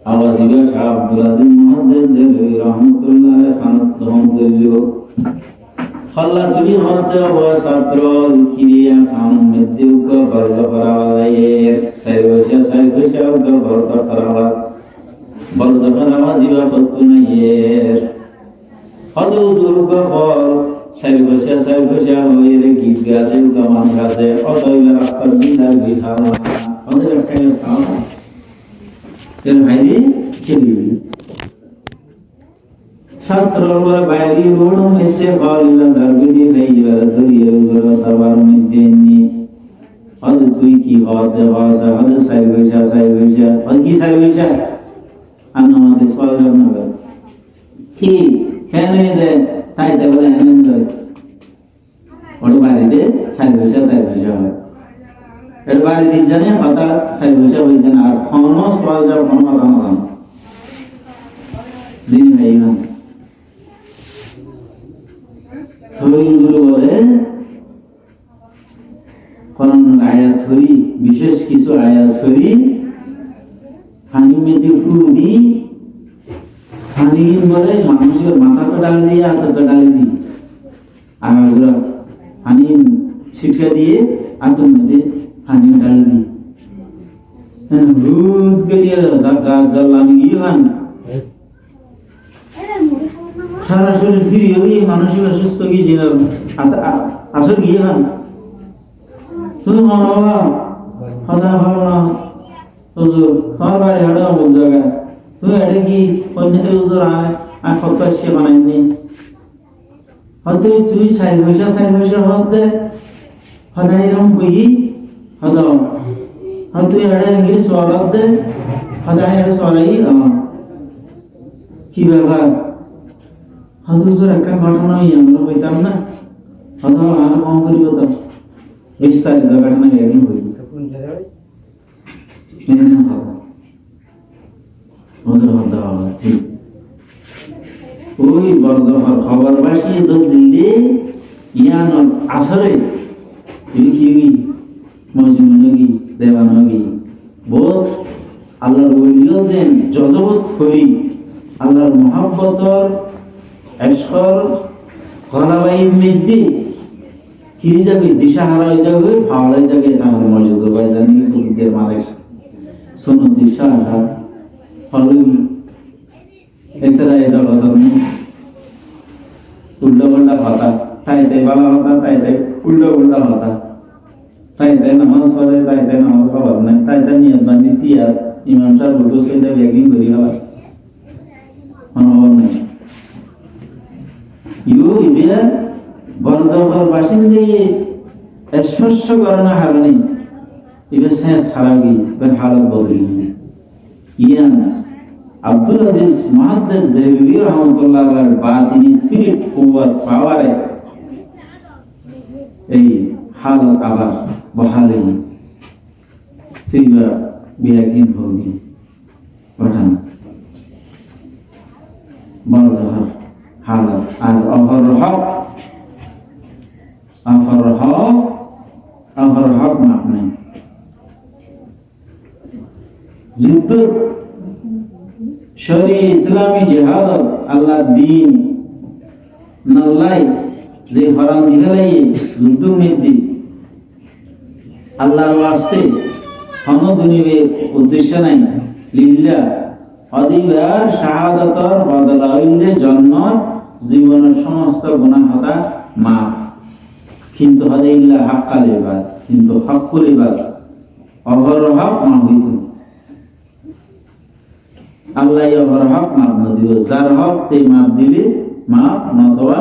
আওয়াজিবা শাহ আব্দুল আজিজ মুহাদ্দিস দেবী রহমাতুল্লাহ আলাইহি খানাত দহন করল খাল্লা তুমি হতে হওয়া ছাত্র কিরিয়া খান মৃত্যু কা বর্জ করাওয়ায় সাই বৈশা কা বর্জ করাওয়াজ বর্জ করাওয়াজিবা কত নাইয়ের হদু দুর্গা ফল সারি বসে হয়ে রে গীত গাছে গান গাছে অতইবা রাস্তার দিদার বিহার ওদের একটা সাও এর ভাইলি খেলি ছাত্র বলে বাইরে রোড মেসে কলিলা দরবিদি ভাইয়া ধরিয়ে উগর দরবার মধ্যে নি আজ তুই কি হতে ভাষা আজ সারি বসে আজ কি সারি বসে আমাদের সওয়াল না কি কেন দে তাই তো বলে এমন করে ওর বাড়িতে সারি বৈশা হয় এর বাড়িতে জানে কথা সারি বৈশা হয়েছে না আর খনস পাওয়া যাও খনস যিনি ভাই না সবইগুলো বলে কোরআন আয়াত হরি বিশেষ কিছু আয়াত হরি পানি মেদি ফুল দি পানি বলে মানুষের মাথা তো ডাল দিয়ে হাত তো ডাল দি আগাগুলো পানি ছিটকে দিয়ে হাতের মধ্যে পানি ডাল দি রোদ করিয়ে গাছ জল আমি গিয়ে পান সারা শরীর ফিরে হয়ে মানসিক অসুস্থ গিয়েছিল আসর গিয়ে পান তুমি মনে বাবা সদা ভালো না হুজুর তোমার বাড়ি হাঁটো অমুক জায়গায় তুমি এটা কি অন্য হুজুর আর কত আসছে বানাইনি হয়তো তুই সাইড পয়সা হতে সদায় এরকম বই হদ হয়তো এটা ইংলিশ সওয়ালত দে সদায় এটা সওয়ালাই কি ব্যাপার হয়তো হুজুর একটা ঘটনা আমরা বইতাম না হয়তো আরো কম করিব তো বিস্তারিত ঘটনা একদিন বই ওই বরজফর খবর বাসিয়ে দোষ দিলে ইয়ান আসরে কি মজনু নগি দেওয়া নগি বোধ আল্লাহর ওলিও যেন যজবত করি আল্লাহর মহাব্বতর এশকর গলাবাই মেদি কি যাবে দিশা হারা হয়ে যাবে ফাওয়াল হয়ে যাবে আমার মজুজ ভাই জানি কুকুরদের মালিক শোনো দিশা হারা ফালুই এতরা এই জগত উল্টা উল্টা কথা তাই ভালো কথা তাই উল্টা কথা তাই নামাজ পড়ে তাই নামাজ পড়ার নাই তাই নিয়ত বান্ধি তিয়ার ইমাম সাহেব বুঝো সেইটা একদিন করি হওয়ার মনোভাব নেই ইবে বরজফর বাসিন্দে শস্য করানোর হারণে এবার শেষ হারাবি এবার হালত বদলি ইয়ান আব্দুল আজিজ মুহাদ্দিস দেহলভী রহমাতুল্লাহ আলাইহির বাতিন স্পিরিট কুওয়াত পাওয়ারে এই হালত আবার বহালে তুইবা বিয়াকিন হবি পাঠান বাজার হালত আর অহরহ মানে যুদ্ধ শরী ইসলামী জিহাদ আল্লাহ দ্বীন নলাই যে হরান দিলাই যুদ্ধ মেদি আল্লাহর ওয়াস্তে কোন দুনিয়ার উদ্দেশ্য নাই লিল্লাহ অধিকার শাহাদাতর বদলা হইলে জন্ম জীবনের সমস্ত গুনাহ হতা মাফ কিন্তু হদে ইল্লা হাক্কাল ইবাদ কিন্তু হকুল ইবাদ অহরহ মা হইত আল্লাহ অহরহ মাফ না দিও যার হক তে মাফ দিলে মাফ নতবা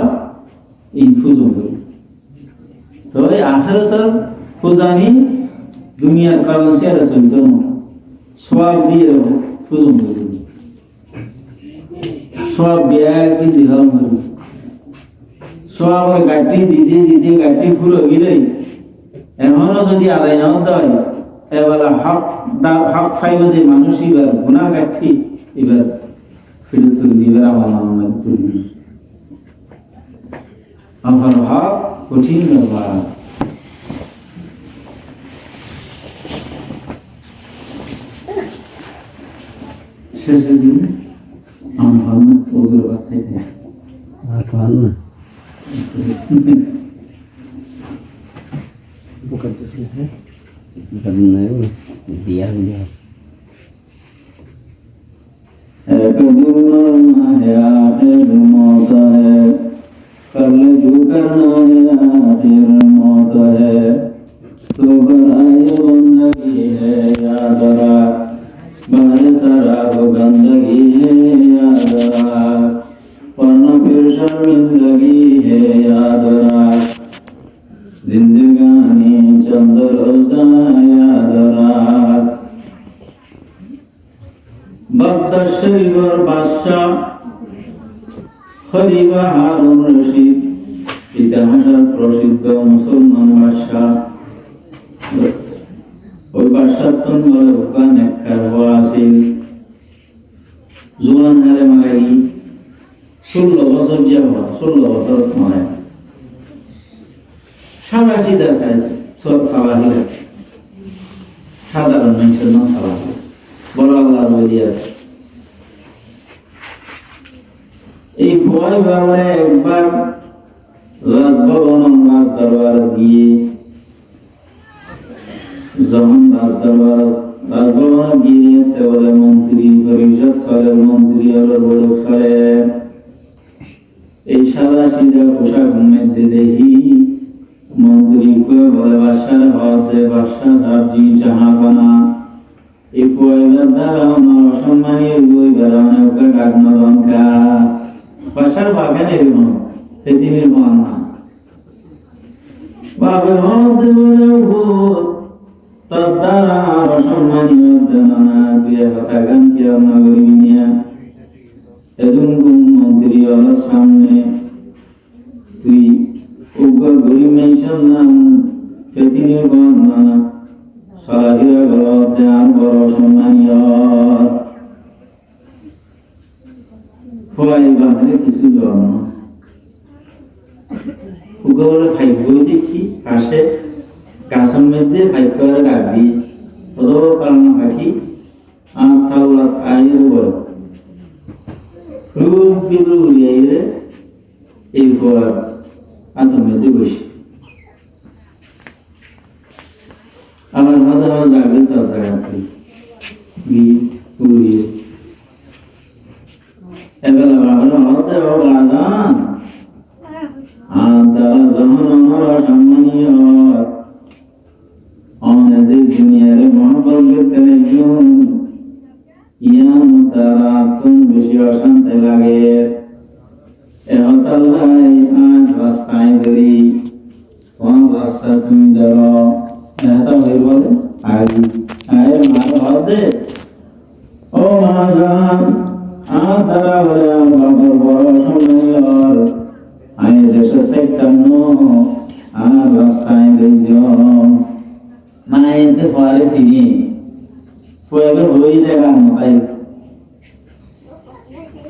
ইনফুজ হবে তো এই আখিরাতের খুজানি দুনিয়ার কারণে এটা চলতো না সওয়াব দিয়ে ফুজুম হবে সওয়াব বিয়া কি দিলাম হবে সওয়াবের গাটি দিদি গাটি পুরো গিলে এমনও যদি আদায় না হয় এবার হক ফাইবে মানুষ এবার গুনার গাঠি এবার ফিরে তুলে দিবে আমার নামে তুলবি আমার হক কঠিন ব্যাপার শেষের দিন আমার ওদের কথাই আর পান না मुकद्दस है करना है दिया गया एक दिन मरना है आखिर मौत है कल जो करना है आखिर मौत है तो बनाए बंदगी है याद रख बाहर शराब गंदगी है याद रख वरना फिर शर्मिंदगी है याद रख जिंदगानी चंदर याद रख बगदाद शरीफर बादशाह খলিফা হারুন রশিদ ইতিহাসের প্রসিদ্ধ মুসলমান বাদশাহ ওই বাদশাহ তন বলে ওখান একখার হওয়া আছিল জোয়ান হারে মারি 16 বছর যে হওয়া 16 বছর মারে সাদা সিধা সালাহিরা সাধারণ মানুষের না সালাহি বড় আল্লাহ বলি আছে এই ভয় ভাবলে একবার রাজভবন রাজ দরবার গিয়ে যখন রাজভবন গিয়ে বলে মন্ত্রী পরিষদ সালের মন্ত্রী হলো বড় সালে এই সাদা সিধা পোশাক মধ্যে দেখি মন্ত্রী বলে বাদশার হতে বাদশাহ রাজি জাহাবানা এই পয়লা দ্বারা আমার অসম্মানী ওই বেড়ানো ওকে কাটনা লঙ্কা বাদশার বাগানে এরকম পৃথিবীর বানা বাবে হতে বলে ভূত তার দ্বারা অসম্মানী হতে না তুই কথা গান কি আমার গরিবিনিয়া এদুম মন্ত্রী ওর সামনে তুই উগ্র গরিব মেনশন নাম পৃথিবীর বানা সালাহিরা গলতে আর বড় সম্মানীয় হওয়াই বাহারে কিছু জন্ম উগ্র ফাইভ বই দেখি পাশে গাছের মধ্যে ফাইভ করে ডাক দিই ওদের পালনা পাখি আর তাল্লা আয়ের বড় রূপ বিদ্রু উড়িয়ে এই ফোয়ার আতর মধ্যে বসে আমার মাথা জাগলে তার জায়গা করি উড়িয়ে এবেলা বাবার হতে বাগান আর তারা যখন আমার অসম্মানীয় অনেক দুনিয়ারে মহাপর্বের তেলেজন ইয়ান তারা তুমি বেশি অশান্তি লাগে এহতাল্লাই আজ রাস্তায় ধরি তোমার রাস্তা তুমি ধরো নেতা হয়ে বলে আগে আয় মার হদে ও মহাজান আর তারা বলে বাবার বড় সময় আমি দেশের দেখতাম আর রাস্তায় গেছ মানে এতে পরে চিনি পরে বই দেখার তাই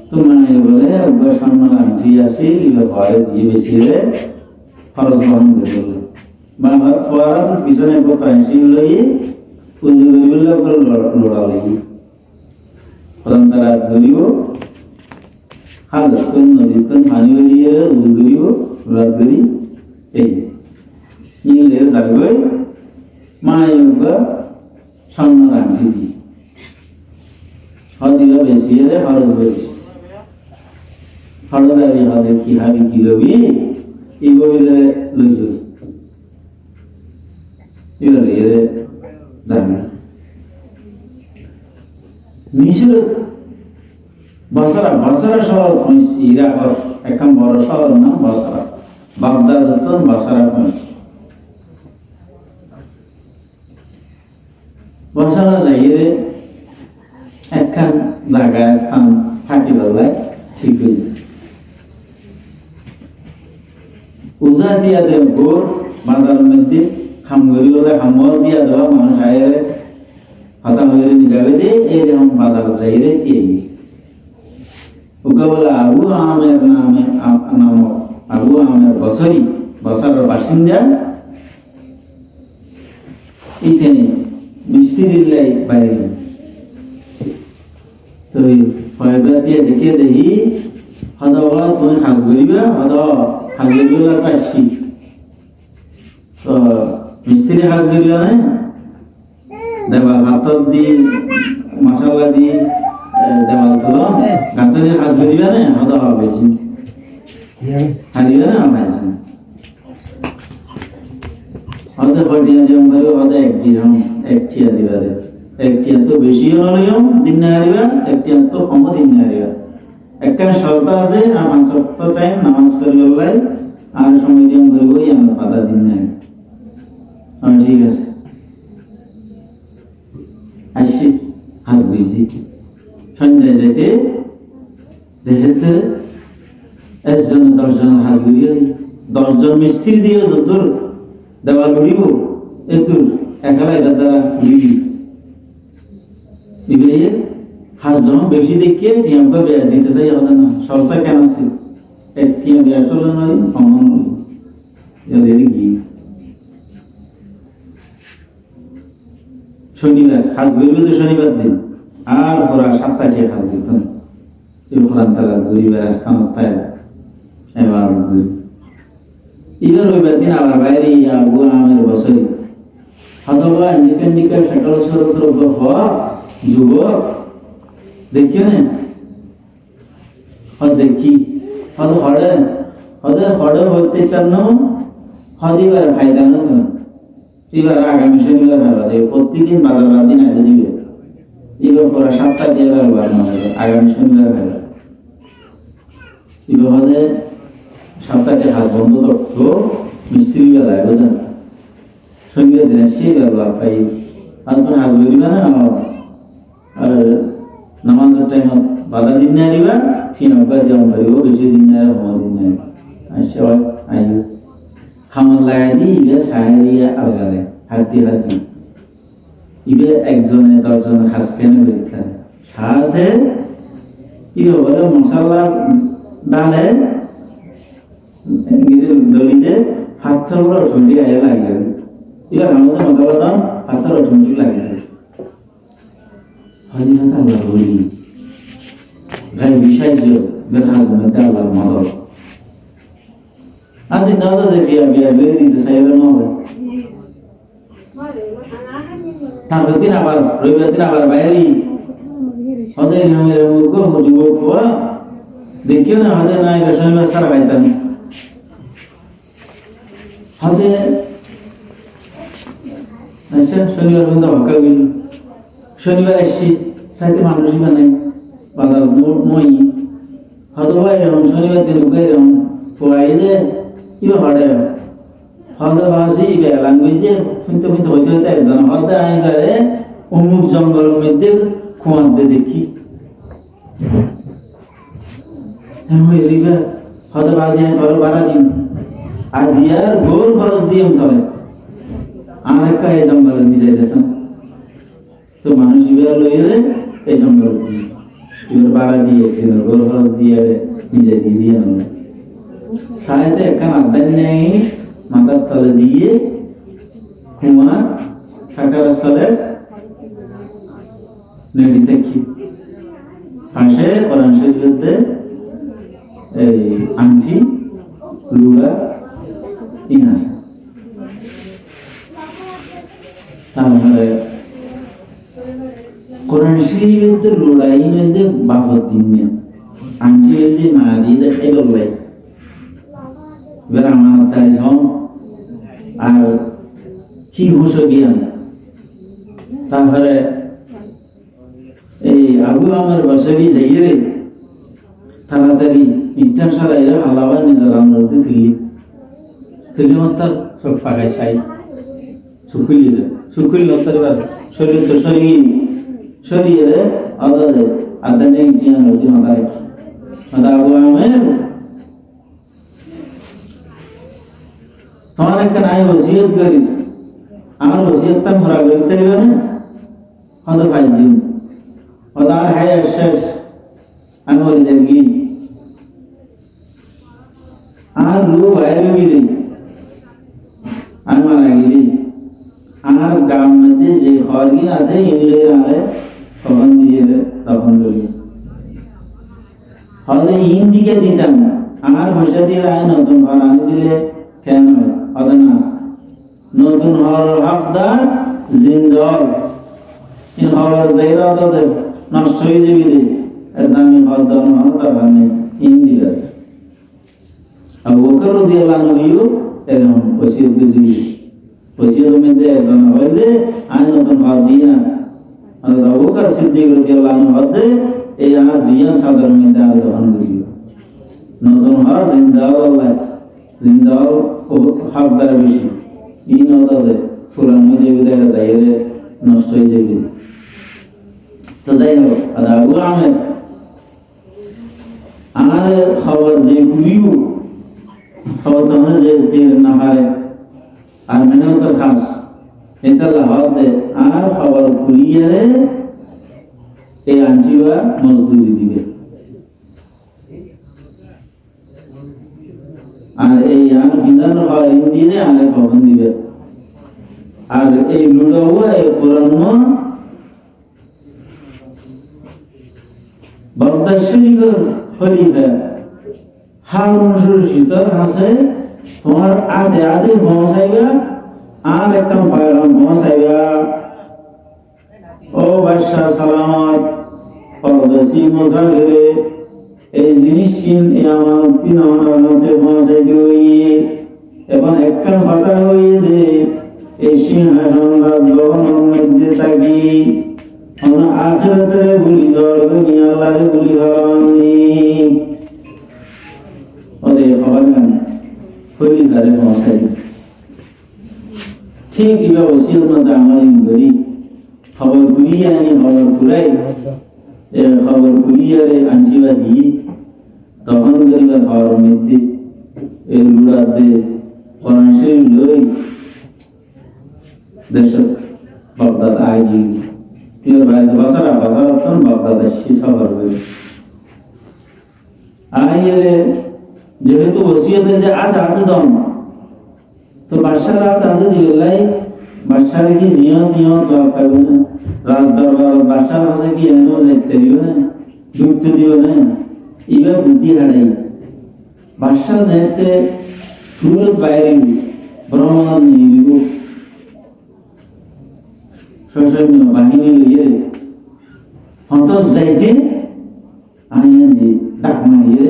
তোমায় বলে সম্মান আন্টি আসি পরে দিয়ে বেশি খরচ বহন করে বললো বাবার পড়া পিছনে প্রাইসিং লই পুজো করিবলে লড়া লাগি প্রধান তারা ধরিব হালত নদীত পানি বেরিয়ে উজু করিব রাত করি এই নিলে যাবে মায়ুক সম্মান আন্টি দি হদিবা বেশি খরচ বেশি খরচারি হদে কি হাবি কি লবি এগুলো লইছ এগুলো এর জানি মিশর বাসারা শহর ইরাকর একখান বড় শহর না বাসারা বাগদাদ বাসারা বাসারা যাইরে একখান জায়গায় স্থান থাকি বেলায় ঠিক হয়েছে উজা দিয়া দেব গোর বাজারের মধ্যে খামগরি বলে খামর দিয়া দেওয়া মানুষ আয়ের হাতা হয়ে যাবে দে এরকম বাজার যাইরে থিয়ে ওকে বলে আবু আমের নাম আবু আমের বছরের বাসিন্দা ইতেনে মিস্ত্রির লাই বাইরে তো পয়দা দিয়ে দেখে দেখি হদবা তুমি হাত করিবা হাত করিবা পারছি তো মিস্ত্রি হাত করিবা না দেওয়াল হাতত দি মশলা দি দেওয়াল তুলো গাঁথনির কাজ করিবা না হদবা বেশি হারিবা না পাইছি হদে ফটিয়া দিম পারিব হদে একটিয়া দিবারে একটিয়া তো বেশিও নলিয়ম দিন না হারিবা একটিয়া তো কম দিন না হারিবা একটা শর্ত আছে আমার সপ্তাহ টাইম নামাজ পড়িবার আর সময় দিম করিব আমার পাতা দিন না ঠিক আছে আসি হাজ বুঝি সন্ধ্যায় যেতে দেখতে 1 জন 10 জন হাজ বুঝি 10 জন মিস্ত্রি দিয়ে দূর দেওয়াল উড়িব একটু একালা এটার দ্বারা উড়িবি এগুলি হাজ যখন বেশি দেখিয়ে টিয়ামকে বেয়ার দিতে চাই হবে না সরটা কেন আছে এক টিয়া বেয়ার সরলে নয় কমন নয় কি শনিবার হাজ করবি তো শনিবার দিন আর ওরা 7-8 হাজ দিত কোরআন তালা গরিবের আজকানত তাই এবার রবিবার দিন আবার বাইরে আবু আমের বছরে হতবা নিকা 17 হওয়া যুবক দেখিও না দেখি হদে হইতে তার হদিবার ফায়দা না তুমি এবার আগামী শনিবার ভাবা দেবে প্রতিদিন বাজার দিন আগে দিবে এবার পরে 7টা এবার বার না হবে আগামী শনিবার ভাবা এবার হদে 7টাতে হাত বন্ধ করতো মিস্ত্রি বেলায় বোঝেন শনিবার দিনে সে বেলা পাই আর তুমি হাত বলিবা না আর নামাজের টাইম বাধা দিন না দিবা ঠিক নৌকা যেমন পারিব বেশি দিন না দিন না আচ্ছা আই খামর লাগাই দি ইবে সাহারিয়া আলগালে হাতি ইবে একজনে 10 জনে খাস কেন বলতেন সাথে কি বলে মশলা ডালে দলিতে পাথর বড় ঠুন্টি আয় লাগে এবার আমাদের মশলা দাম পাথর ঠুন্টি লাগে হাজিরাতে আল্লাহ বলি ভাই বিষয় যে বেকার মধ্যে আল্লাহর মদত আজ নাদা দেখি আমি বেরে দিতে চাইলে না হবে তারপর দিন আবার রবিবার দিন আবার বাইরে হদে নিয়মের মুখ যুবক হওয়া দেখিও না হদে না এটা শনিবার সারা পাইতাম হদে আচ্ছা শনিবার বন্ধ ভাকা গেল শনিবার আসছি চাইতে মানুষই বানাই বাজার মই হয়তো এরকম শনিবার দিন এরকম পোয়াই দে কিবা হড়ে হদা ভাষী ল্যাঙ্গুয়েজে শুনতে শুনতে হইতে হইতে একজন হদা আইবারে অমুক জঙ্গলের মধ্যে খুঁয়াতে দেখি হদা ভাষী তোর ভাড়া দিন আজিয়ার গোল খরচ দিয়ে তোরে আর একটা এই জঙ্গলে নিয়ে যাইতেছেন তো মানুষ ইবার লইরে এই জঙ্গল ইবার ভাড়া দিয়ে গোল খরচ দিয়ে নিজে দিয়ে দিয়ে আনবে সাথে একখান আড্ডা নেই মাথার তলে দিয়ে কুয়া থাকার স্থলে নেড়ি থাকি পাশে কোরআন শরীফের এই আংটি লুড়া ইন আছে তারপরে কোরআন শরীফের লুড়াই মধ্যে বাফত দিন আংটি মধ্যে মা দিয়ে দেখাই বললাই এবার আমার তারিখ আর কি হুঁশ জ্ঞান তারপরে এই আবু আমার বছরই যাইরে তাড়াতাড়ি ইন্টার সারাইরে হালাবার নিজের রান্নাতে তুলি তার সব ফাঁকায় চাই সুকুলি তার শরীর তো শরীরে আদাদে আদানে ইটিয়ান রতি মাথা রাখি মাথা আবু আমের তোমার একটা নাই ওসিয়ত করি আমার ওসিয়তটা ভরা করতে পারবে না হয়তো ফাইজি হয়তো আর হাই শেষ আমি বলি দেখি আর রু বাইরে গেলি আমি মারা গেলি আর গ্রাম মধ্যে যে খরগিন আছে ইংলিশ আরে তখন দিয়ে তখন করি হয়তো ইন দিকে দিতাম আমার পয়সা দিয়ে আয় নতুন ঘর আনি দিলে কেন হবে না নতুন হওয়ার হকদার জিন্দল হওয়ার জায়গা তাদের নষ্ট হয়ে যাবি রে এর দামি হওয়ার দাম হওয়ার দরকার নেই ইন্দিরা আর ওকেরও দিয়ে লানো হইও এরকম ওসিয়তকে জুড়ি ওসিয়ত মধ্যে একজন হইলে আমি নতুন হওয়ার দিই না ওকার সিদ্ধি করে দিয়ে লানো হতে এই আমার দুইজন সাধারণ মধ্যে আমি দহন করিও নতুন হওয়ার জিন্দাও আল্লাহ জিন্দাও হকদার বেশি ই নদাদে ফুরান হয়ে যাবে এটা যাইলে নষ্ট হয়ে যাবে তো যাই হোক আর আবু আমের আমার খবর যে ঘুরিব খবর তো আমরা যে তেল না পারে আর মেনেও তো খাস এটা লাভ দে আর খবর ঘুরিয়ে এই আন্টিবা মজদুরি দিবে আর এই আর বিধান হিন্দিরে আর খবর দিবে আর এই লুডো এই কোরআন বাগদাদ শরীফের খলিফা হারুন রশিদের কাছে তোমার আধে আধে পৌঁছাইবা আর একটা পায়গাম পৌঁছাইবা ও বাদশাহ সালামত পরদেশি মুসাফিরে এই জিনিস এই আমার তিন আমার কাছে পৌঁছাই দিয়ে এবং একটা কথা হয়ে দে এই সিংহাসন রাজভবনের মধ্যে থাকি আখিরাতের গুলি ধর দুনিয়া আল্লাহর গুলি ধরানি ওদের খবর গান হলি ঘরে পৌঁছাই ঠিক এবার ওসিয়ত মধ্যে আমার করি খবর ঘুরিয়ে আনি খবর ঘুরাই খবর ঘুরিয়ে আনটিবা দিই তখন করিবার খবর মধ্যে এই লুড়াতে কোরআন শরীফ লই দেশত বাগদাদ আগে প্রিয় ভাইদের বাসারা তখন বাগদাদ আসি সবার হয়ে আইলে যেহেতু ওসিয়তের যে আধ দম তো বাদশার আধ দিলাই বাদশার কি জিয়ত লাভ পাইব না রাজ দরবার বাদশার কাছে কি এনে যাইতে দিব না ঢুকতে দিব না এবার বুদ্ধি হারাই বাদশা যাইতে সুরত বাইরে ব্রহ্মনাথ নিয়ে নিব সৈন্য বাহিনী লইয়ে হন্তস যাইতে আনিয়ে দিয়ে ডাক মারিয়ে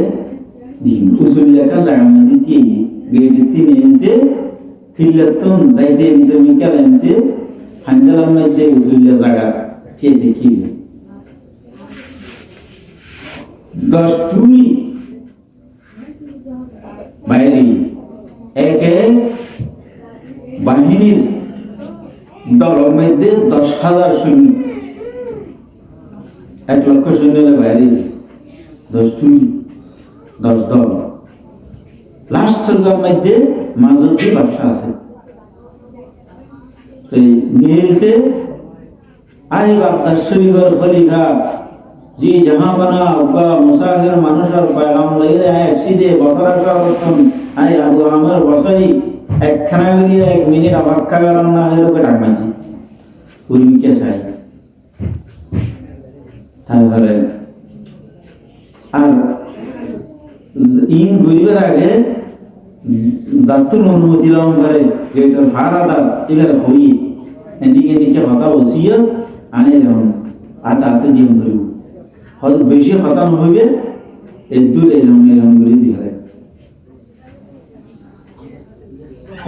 দিন উসুল লেখা জায়গা মধ্যে দিয়ে গেটের তিনে এনতে খিল্লাতন যাইতে নিচে মিকাল এনতে হান্দালার মধ্যে উসুলের জায়গা দিয়ে দেখি 10 টুই বাইরে এক মধ্যে 10,000 সৈন্য, 1 লক্ষ সৈন্য বাইরে 10 দল। লাস্টের গর মধ্যে মাজুদি বাদশা আছে। মিলতে আই বাগদাদ শরীফের খলিফা জি জাহাঁ বানা উকা মুসাফির মানুষের পয়গাম লইরে আয় সিধে বছরা করতাম আই আবু আমর বছরি একখানা মিনিট 1 মিনিট অপেক্ষা করার না এরকম ডাকমাইছি উর্মিকে চাই। তারপরে আর ইন ঘুরবার আগে যাতুন অনুমতি লম করে গেটের ভাড়াদার এবার হই এদিকে কথা বসিয়ে আনে এরকম আতে দিয়ে ধরব হয়তো বেশি খতম হইবে এর দূর এরকম করে দিয়ে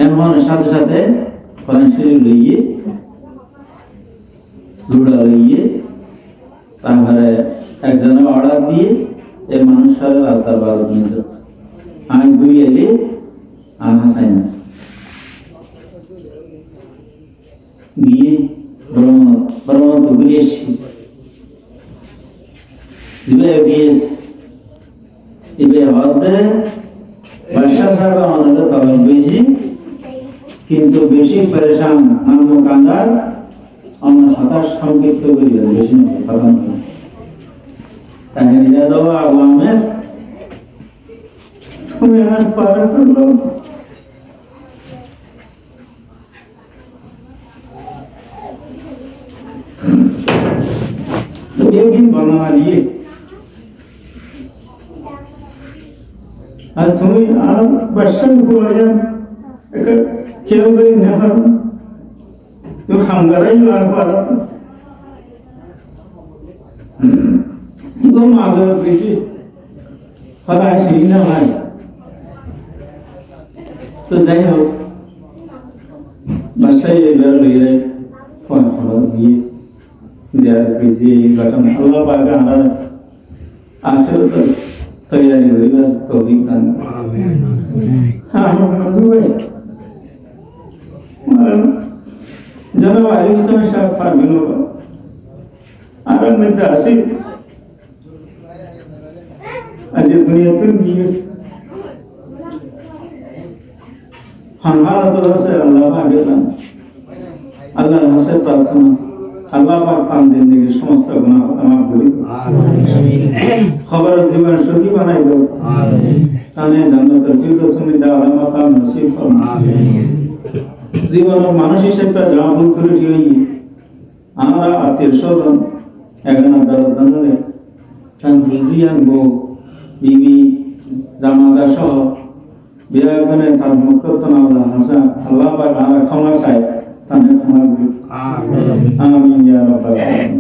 এমন সাথে সাথে কোরআন শরীফ লইয়ে লুড়া লইয়ে তারপরে একজনের অর্ডার দিয়ে এই মানুষের রাস্তার বারো নিয়েছে আমি ঘুরি এলে আর হাসাই না গিয়ে ব্রহ্মন্ত ঘুরে এসছি কিন্তু বেশি পরেশান কান্দার আমার হতাশ সংক্ষিপ্ত করিলেন বেশি তাকে নিজে দেওয়া আবু আমের তুমি আর পার করলো বর্ণনা দিয়ে আর তুমি আর বর্ষণ করে কেউ করে না পারো তুমি খামগারাই আর পারো তো মাঝার বেশি কথা আসেনি না ভাই। তো যাই হোক বাসায় এবার লইরে খবর দিয়ে জিয়ারত করেছি এই ঘটনা আল্লাহ পাক আমার আখিরাত তৈরি হইবার তৌফিক দান আমিন। আমার নাজু ভাই মারণ জনাব আলী হোসেন সাহেব পারবেন আর মধ্যে আসি আজ দুনিয়াতে গিয়ে হাঙ্গারা তো আছে আল্লাহ পাকে জান আল্লাহর কাছে প্রার্থনা আল্লাহ পাক তার জিন্দেগীর সমস্ত গুনাহ মাফ করে আমিন খবর জীবন সুখী বানাই দাও আমিন তানে জান্নাতের ফিরদৌস দাও মাকাম নসিব করো আমিন জীবনের মানুষ হিসেবে যা ভুল করে হই আমরা আত্মীয় স্বজন এখানে দাদা তান বুঝিয়ান বউ বিবি জামাতা সহ বিয়া করে তার মুখতন আল্লাহ হাসা আল্লাহ পাক আর ক্ষমা চাই তানে ক্ষমা করি আমিন আমিন ইয়া রাব্বাল আলামিন।